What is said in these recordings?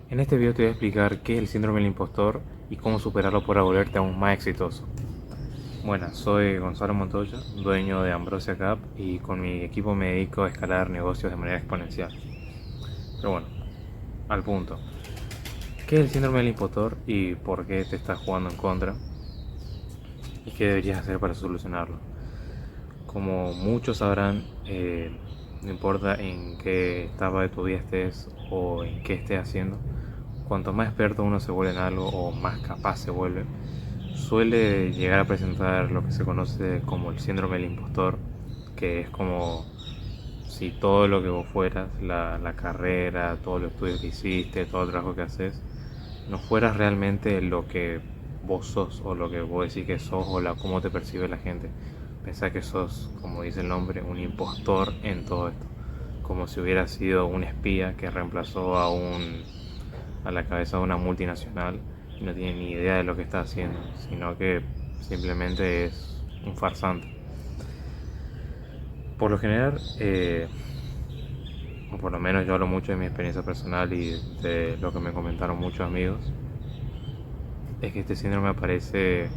En este video te voy a explicar qué es el síndrome del impostor y cómo superarlo para volverte aún más exitoso. Bueno, soy Gonzalo Montoya, dueño de Ambrosia Cap y con mi equipo me dedico a escalar negocios de manera exponencial. Pero bueno, al punto. ¿Qué es el síndrome del impostor y por qué te estás jugando en contra? ¿Y qué deberías hacer para solucionarlo? Como muchos sabrán, no importa en qué etapa de tu vida estés o en qué estés haciendo, cuanto más experto uno se vuelve en algo o más capaz se vuelve, suele llegar a presentar lo que se conoce como el síndrome del impostor, que es como si todo lo que vos fueras, la carrera, todos los estudios que hiciste, todo el trabajo que haces, no fueras realmente lo que vos sos o lo que vos decís que sos o cómo te percibe la gente. Pensá que sos, como dice el nombre, un impostor en todo esto. Como si hubiera sido un espía que reemplazó a la cabeza de una multinacional y no tiene ni idea de lo que está haciendo, sino que simplemente es un farsante. Por lo general, o por lo menos yo hablo mucho de mi experiencia personal y de lo que me comentaron muchos amigos, es que este síndrome aparece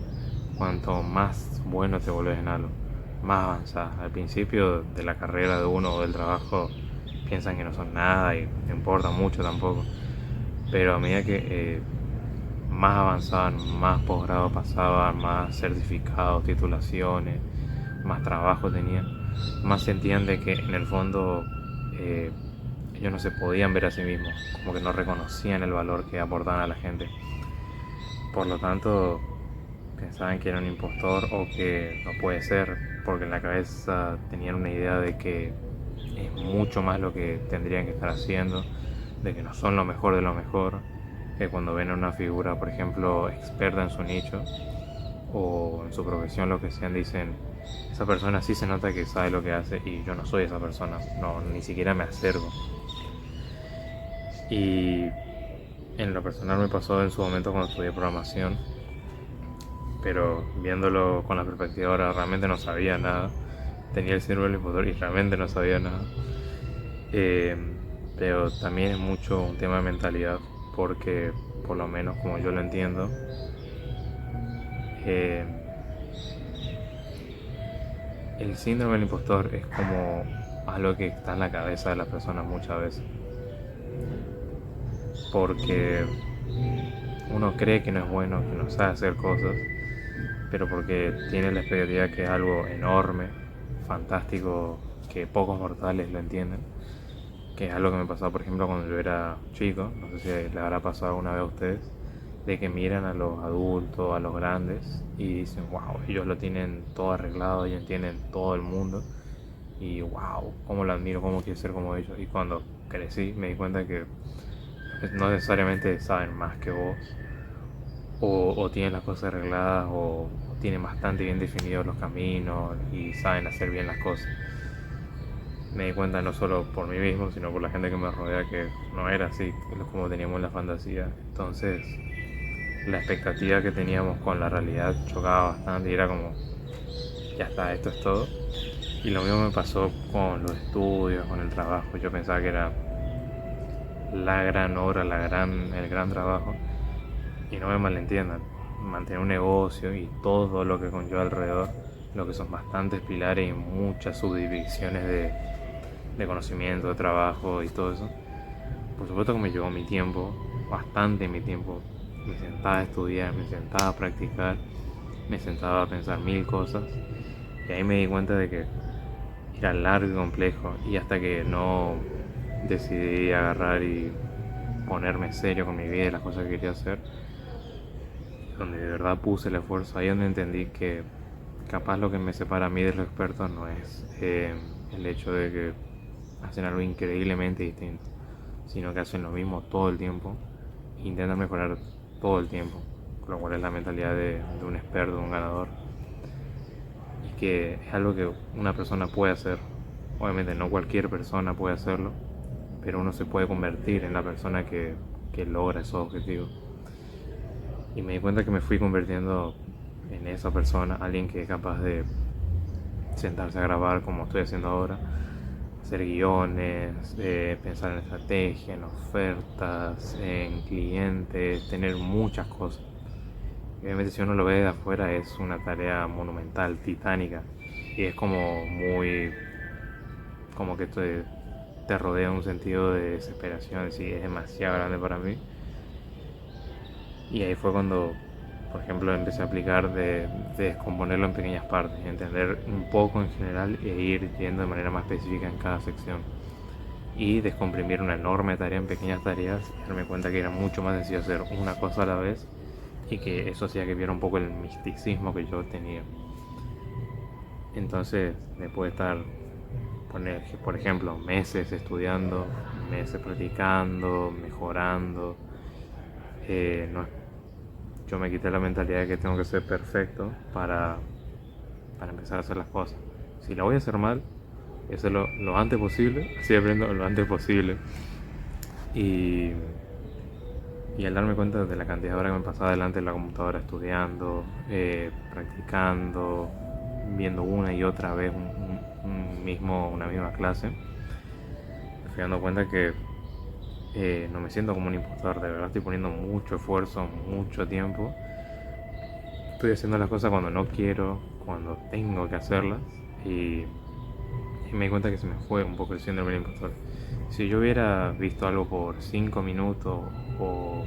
cuanto más bueno te volvés en algo, más avanzás. Al principio de la carrera de uno o del trabajo piensan que no son nada y no importa mucho tampoco, pero a medida que más avanzaban, más posgrado pasaban, más certificados, titulaciones, más trabajo tenían, más sentían de que en el fondo eh, ellos no se podían ver a sí mismos, como que no reconocían el valor que aportaban a la gente. Por lo tanto, pensaban que era un impostor o que no puede ser, porque en la cabeza tenían una idea de que es mucho más lo que tendrían que estar haciendo, de que no son lo mejor de lo mejor, que cuando ven a una figura, por ejemplo, experta en su nicho o en su profesión, lo que sean, dicen, esa persona sí se nota que sabe lo que hace y yo no soy esa persona, no, ni siquiera me acerco. Y en lo personal me pasó en su momento cuando estudié programación, pero viéndolo con la perspectiva ahora realmente no sabía nada. Tenía el síndrome del impostor y realmente no sabía nada. Eh, pero también es mucho un tema de mentalidad, porque por lo menos como yo lo entiendo, eh, el síndrome del impostor es como algo que está en la cabeza de las personas muchas veces, porque uno cree que no es bueno, que no sabe hacer cosas, pero porque tiene la expectativa que es algo enorme, fantástico, que pocos mortales lo entienden, que es algo que me pasaba por ejemplo cuando yo era chico, no sé si les habrá pasado alguna vez a ustedes, de que miran a los adultos, a los grandes y dicen, wow, ellos lo tienen todo arreglado, ellos entienden todo el mundo y wow, cómo lo admiro, cómo quiero ser como ellos. Y cuando crecí me di cuenta que no necesariamente saben más que vos o tienen las cosas arregladas o tienen bastante bien definidos los caminos y saben hacer bien las cosas. Me di cuenta no solo por mí mismo, sino por la gente que me rodea que no era así como teníamos la fantasía. Entonces, la expectativa que teníamos con la realidad chocaba bastante y era como, ya está, esto es todo. Y lo mismo me pasó con los estudios, con el trabajo. Yo pensaba que era la gran obra, el gran trabajo. Y no me malentiendan, mantener un negocio y todo lo que conlleva alrededor, lo que son bastantes pilares y muchas subdivisiones de conocimiento, de trabajo y todo eso. Por supuesto que me llevó mi tiempo, bastante mi tiempo. Me sentaba a estudiar, me sentaba a practicar, me sentaba a pensar mil cosas. Y ahí me di cuenta de que era largo y complejo. Y hasta que no decidí agarrar y ponerme serio con mi vida y las cosas que quería hacer, donde de verdad puse el esfuerzo, ahí donde entendí que capaz lo que me separa a mí de los expertos no es el hecho de que hacen algo increíblemente distinto, sino que hacen lo mismo todo el tiempo e intentan mejorar todo el tiempo, con lo cual es la mentalidad de un experto, de un ganador, y que es algo que una persona puede hacer. Obviamente no cualquier persona puede hacerlo, pero uno se puede convertir en la persona que logra esos objetivos. Y me di cuenta que me fui convirtiendo en esa persona, alguien que es capaz de sentarse a grabar como estoy haciendo ahora, hacer guiones, pensar en estrategia, en ofertas, en clientes, tener muchas cosas. Obviamente si uno lo ve de afuera es una tarea monumental, titánica, y es como muy, como que te rodea un sentido de desesperación, si es demasiado grande para mí. Y ahí fue cuando, por ejemplo, empecé a aplicar de descomponerlo en pequeñas partes, entender un poco en general e ir yendo de manera más específica en cada sección. Y descomprimir una enorme tarea en pequeñas tareas y darme cuenta que era mucho más sencillo hacer una cosa a la vez y que eso hacía que viera un poco el misticismo que yo tenía. Entonces, después de estar, por ejemplo, meses estudiando, meses practicando, mejorando, no, yo me quité la mentalidad de que tengo que ser perfecto para empezar a hacer las cosas. Si la voy a hacer mal, eso es lo antes posible, así aprendo lo antes posible. Y, y al darme cuenta de la cantidad de horas que me pasaba delante de la computadora estudiando, practicando, viendo una y otra vez una misma clase, me fui dando cuenta que no me siento como un impostor, de verdad estoy poniendo mucho esfuerzo, mucho tiempo. Estoy haciendo las cosas cuando no quiero, cuando tengo que hacerlas y me di cuenta que se me fue un poco el síndrome del impostor. Si yo hubiera visto algo por 5 minutos o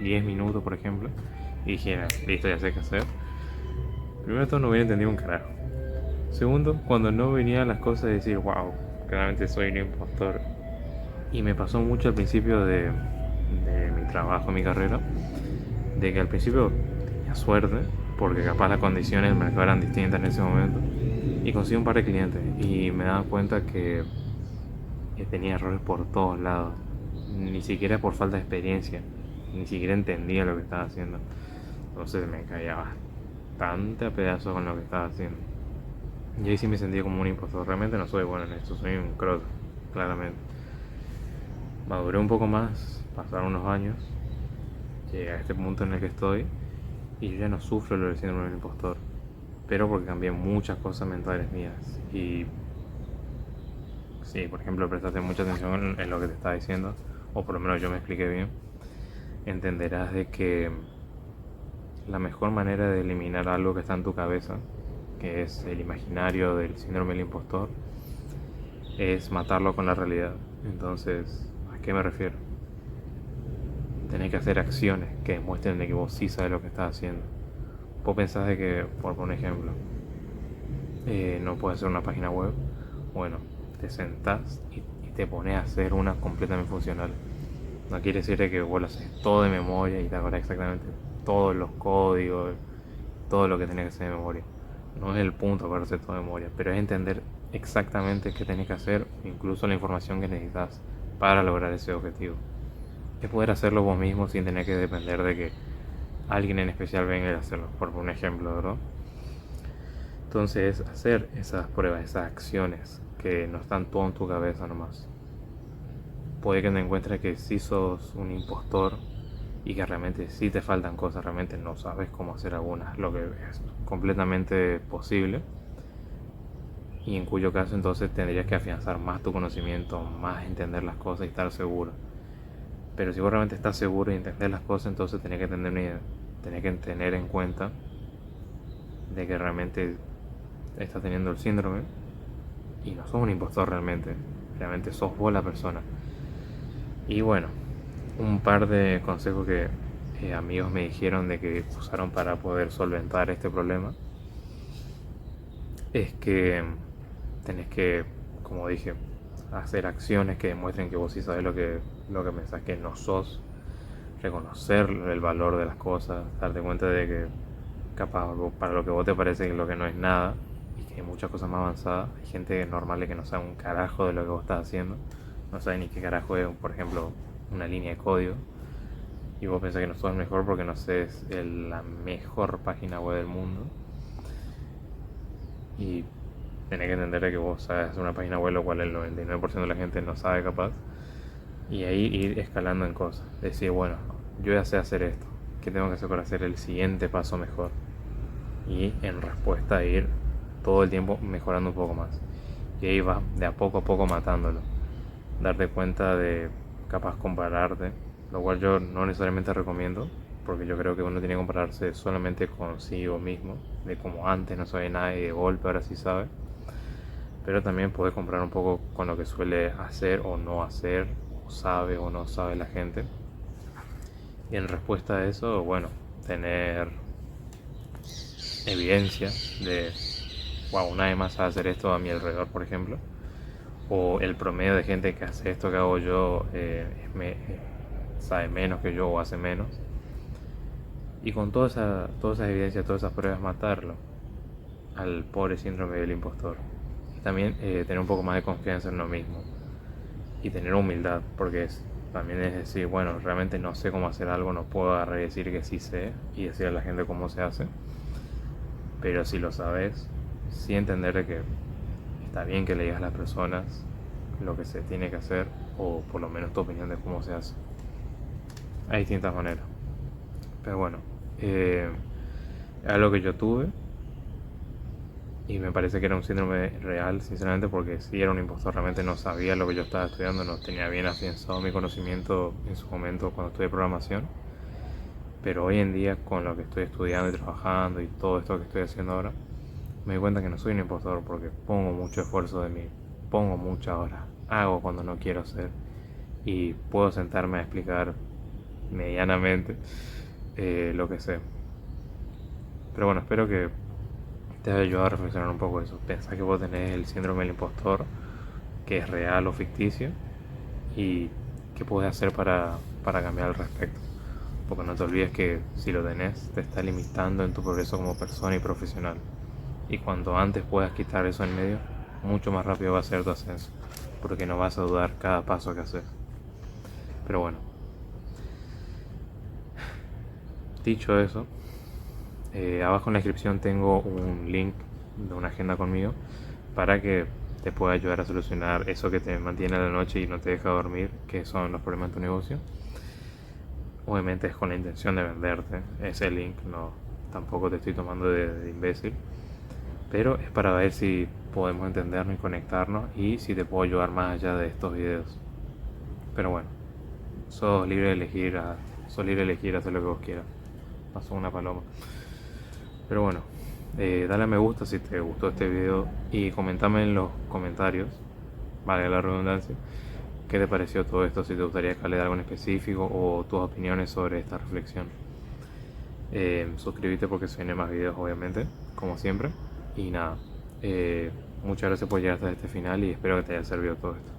10 minutos, por ejemplo, y dijera, listo, ya sé qué hacer, primero de todo no hubiera entendido un carajo. Segundo, cuando no venían las cosas, decir, wow, claramente soy un impostor. Y me pasó mucho al principio de mi trabajo, mi carrera, de que al principio tenía suerte, porque capaz las condiciones del mercado eran distintas en ese momento, y conseguí un par de clientes y me daba cuenta que tenía errores por todos lados, ni siquiera por falta de experiencia, ni siquiera entendía lo que estaba haciendo, entonces me caía bastante a pedazos con lo que estaba haciendo. Y ahí sí me sentí como un impostor, realmente no soy bueno en esto, soy un croto, claramente. Maduré un poco más, pasaron unos años, llegué a este punto en el que estoy y yo ya no sufro lo del síndrome del impostor, pero porque cambié muchas cosas mentales mías. Y sí, por ejemplo, prestaste mucha atención en lo que te estaba diciendo, o por lo menos yo me expliqué bien, entenderás de que la mejor manera de eliminar algo que está en tu cabeza, que es el imaginario del síndrome del impostor, es matarlo con la realidad. Entonces, ¿a qué me refiero? Tenés que hacer acciones que demuestren de que vos sí sabes lo que estás haciendo. Vos pensás de que, por un ejemplo, no puedes hacer una página web. Bueno, te sentás y te pones a hacer una completamente funcional. No quiere decir que vos lo haces todo de memoria y te acordás exactamente todos los códigos, todo lo que tenés que hacer de memoria. No es el punto para hacer todo de memoria, pero es entender exactamente qué tenés que hacer, incluso la información que necesitas para lograr ese objetivo. Es poder hacerlo vos mismo sin tener que depender de que alguien en especial venga a hacerlo, por un ejemplo, ¿verdad? Entonces, hacer esas pruebas, esas acciones que no están todo en tu cabeza nomás. Puede que te encuentres que sí sos un impostor y que realmente sí te faltan cosas, realmente no sabes cómo hacer algunas, lo que es completamente posible. Y en cuyo caso entonces tendrías que afianzar más tu conocimiento, más entender las cosas y estar seguro. Pero si vos realmente estás seguro y entender las cosas, entonces tenés que tener en cuenta de que realmente estás teniendo el síndrome y no sos un impostor realmente sos vos la persona. Y bueno, un par de consejos que amigos me dijeron de que usaron para poder solventar este problema es que tenés que, como dije, hacer acciones que demuestren que vos sí sabes lo que pensás que no sos, reconocer el valor de las cosas, darte cuenta de que capaz para lo que vos te parece que lo que no es nada y que hay muchas cosas más avanzadas. Hay gente normal que no sabe un carajo de lo que vos estás haciendo, no sabe ni qué carajo es, por ejemplo, una línea de código, y vos pensás que no sos mejor porque no sé, es la mejor página web del mundo. Y tenés que entender que vos sabes hacer una página web, lo cual el 99% de la gente no sabe capaz. Y ahí ir escalando en cosas. Decir, bueno, yo ya sé hacer esto. ¿Qué tengo que hacer para hacer el siguiente paso mejor? Y en respuesta ir todo el tiempo mejorando un poco más. y ahí vas de a poco matándolo. Darte cuenta de capaz compararte, lo cual yo no necesariamente recomiendo, porque yo creo que uno tiene que compararse solamente consigo mismo, de como antes no sabía nada y de golpe ahora sí sabe, pero también puedes comparar un poco con lo que suele hacer o no hacer, o sabe o no sabe la gente. Y en respuesta a eso, bueno, tener evidencia de, wow, nadie más sabe hacer esto a mi alrededor, por ejemplo, o el promedio de gente que hace esto que hago yo sabe menos que yo o hace menos. Y con todas esas evidencias, todas esas pruebas, matarlo al pobre síndrome del impostor. Y también tener un poco más de confianza en uno mismo y tener humildad, porque también es decir, bueno, realmente no sé cómo hacer algo, no puedo agarrar y decir que sí sé y decir a la gente cómo se hace, pero si lo sabes, sí entender que está bien que le digas a las personas lo que se tiene que hacer o por lo menos tu opinión de cómo se hace. Hay distintas maneras, pero bueno, eh, es algo que yo tuve y me parece que era un síndrome real, sinceramente, porque si era un impostor, realmente no sabía lo que yo estaba estudiando, no tenía bien afianzado mi conocimiento en su momento cuando estudié programación, pero hoy en día con lo que estoy estudiando y trabajando y todo esto que estoy haciendo ahora, me doy cuenta que no soy un impostor porque pongo mucho esfuerzo de mí, pongo muchas horas, hago cuando no quiero hacer y puedo sentarme a explicar medianamente lo que sé. Pero bueno, espero que te haya ayudado a reflexionar un poco eso. Pensá que vos tenés el síndrome del impostor, que es real o ficticio, y qué puedes hacer para cambiar al respecto. Porque no te olvides que si lo tenés, te está limitando en tu progreso como persona y profesional. Y cuanto antes puedas quitar eso en medio, mucho más rápido va a ser tu ascenso, porque no vas a dudar cada paso que haces. Pero bueno, dicho eso, abajo en la descripción tengo un link de una agenda conmigo para que te pueda ayudar a solucionar eso que te mantiene a la noche y no te deja dormir, que son los problemas de tu negocio. Obviamente es con la intención de venderte ese link, no, tampoco te estoy tomando de imbécil, pero es para ver si podemos entendernos y conectarnos y si te puedo ayudar más allá de estos videos. Pero bueno, sos libre de elegir, sos libre de elegir hacer lo que vos quieras. Pasó una paloma. Pero bueno, dale a me gusta si te gustó este video y comentame en los comentarios, vale la redundancia, qué te pareció todo esto, si te gustaría que hable de algo en específico o tus opiniones sobre esta reflexión. Suscríbete porque se vienen más videos obviamente, como siempre. Y nada, muchas gracias por llegar hasta este final y espero que te haya servido todo esto.